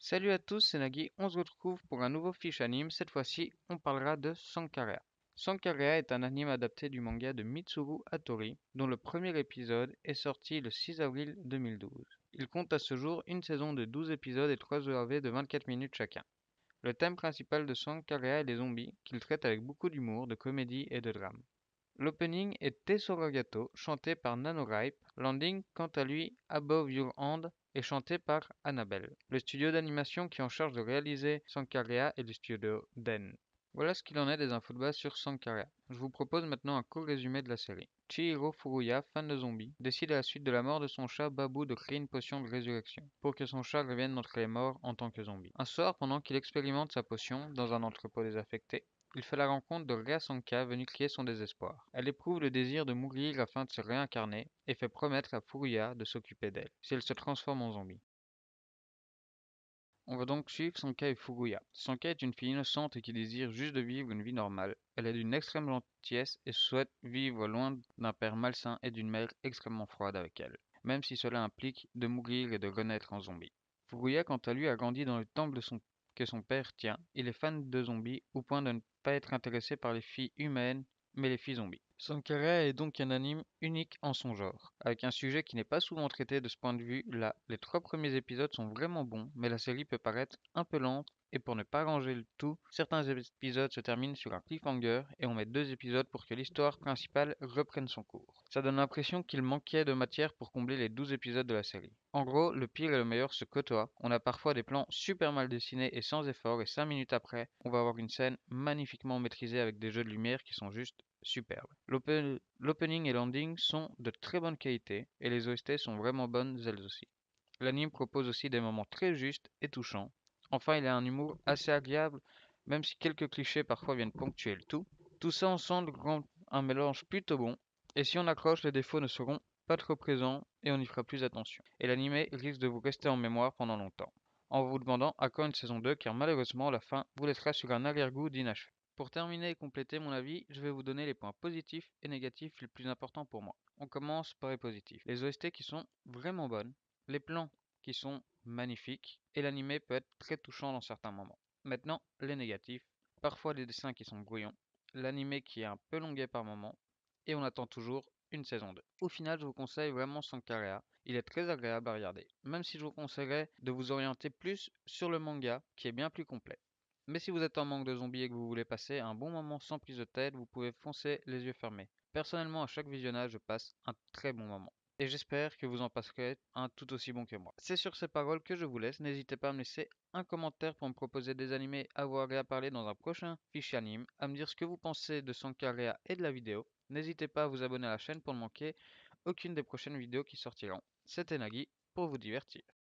Salut à tous, c'est Nagui. On se retrouve pour un nouveau fiche anime. Cette fois-ci, on parlera de Sankarea. Sankarea est un anime adapté du manga de Mitsuru Hattori, dont le premier épisode est sorti le 6 avril 2012. Il compte à ce jour une saison de 12 épisodes et 3 OAV de 24 minutes chacun. Le thème principal de Sankarea est les zombies, qu'il traite avec beaucoup d'humour, de comédie et de drame. L'opening est Tesoragato, chanté par NaNoWriMo. Landing, quant à lui, Above Your Hand, est chanté par Annabelle. Le studio d'animation qui est en charge de réaliser Sankarea est le studio Den. Voilà ce qu'il en est des infos de base sur Sankarea. Je vous propose maintenant un court résumé de la série. Chihiro Furuya, fan de zombies, décide à la suite de la mort de son chat Babu de créer une potion de résurrection, pour que son chat revienne d'entre les morts en tant que zombie. Un soir, pendant qu'il expérimente sa potion dans un entrepôt désaffecté, il fait la rencontre de Rya Sanka venue crier son désespoir. Elle éprouve le désir de mourir afin de se réincarner et fait promettre à Furuya de s'occuper d'elle, si elle se transforme en zombie. On va donc suivre Sanka et Furuya. Sanka est une fille innocente et qui désire juste de vivre une vie normale. Elle est d'une extrême gentillesse et souhaite vivre loin d'un père malsain et d'une mère extrêmement froide avec elle, même si cela implique de mourir et de renaître en zombie. Furuya, quant à lui, a grandi dans le temple que son père tient. Il est fan de zombies au point de ne pas être intéressé par les filles humaines, mais les filles zombies. Sankarea est donc un anime unique en son genre, avec un sujet qui n'est pas souvent traité de ce point de vue-là. Les 3 premiers épisodes sont vraiment bons, mais la série peut paraître un peu lente, et pour ne pas ranger le tout, certains épisodes se terminent sur un cliffhanger et on met 2 épisodes pour que l'histoire principale reprenne son cours. Ça donne l'impression qu'il manquait de matière pour combler les 12 épisodes de la série. En gros, le pire et le meilleur se côtoient. On a parfois des plans super mal dessinés et sans effort, et 5 minutes après, on va avoir une scène magnifiquement maîtrisée avec des jeux de lumière qui sont juste superbes. L'opening et l'ending sont de très bonne qualité et les OST sont vraiment bonnes elles aussi. L'anime propose aussi des moments très justes et touchants. Enfin, il a un humour assez agréable, même si quelques clichés parfois viennent ponctuer le tout. Tout ça ensemble rend un mélange plutôt bon, et si on accroche, les défauts ne seront pas trop présents et on y fera plus attention. Et l'anime risque de vous rester en mémoire pendant longtemps, en vous demandant à quand une saison 2, car malheureusement la fin vous laissera sur un arrière-goût d'inachevé. Pour terminer et compléter mon avis, je vais vous donner les points positifs et négatifs les plus importants pour moi. On commence par les positifs. Les OST qui sont vraiment bonnes, les plans qui sont magnifiques, et l'anime peut être très touchant dans certains moments. Maintenant, les négatifs. Parfois des dessins qui sont brouillons, l'anime qui est un peu longuet par moment, et on attend toujours une saison 2. Au final, je vous conseille vraiment Sankarea. Il est très agréable à regarder, même si je vous conseillerais de vous orienter plus sur le manga, qui est bien plus complet. Mais si vous êtes en manque de zombies et que vous voulez passer un bon moment sans prise de tête, vous pouvez foncer les yeux fermés. Personnellement, à chaque visionnage, je passe un très bon moment. Et j'espère que vous en passerez un tout aussi bon que moi. C'est sur ces paroles que je vous laisse. N'hésitez pas à me laisser un commentaire pour me proposer des animés à voir et à parler dans un prochain fichier anime, à me dire ce que vous pensez de Sankarea et de la vidéo. N'hésitez pas à vous abonner à la chaîne pour ne manquer aucune des prochaines vidéos qui sortiront. C'était Nagui pour vous divertir.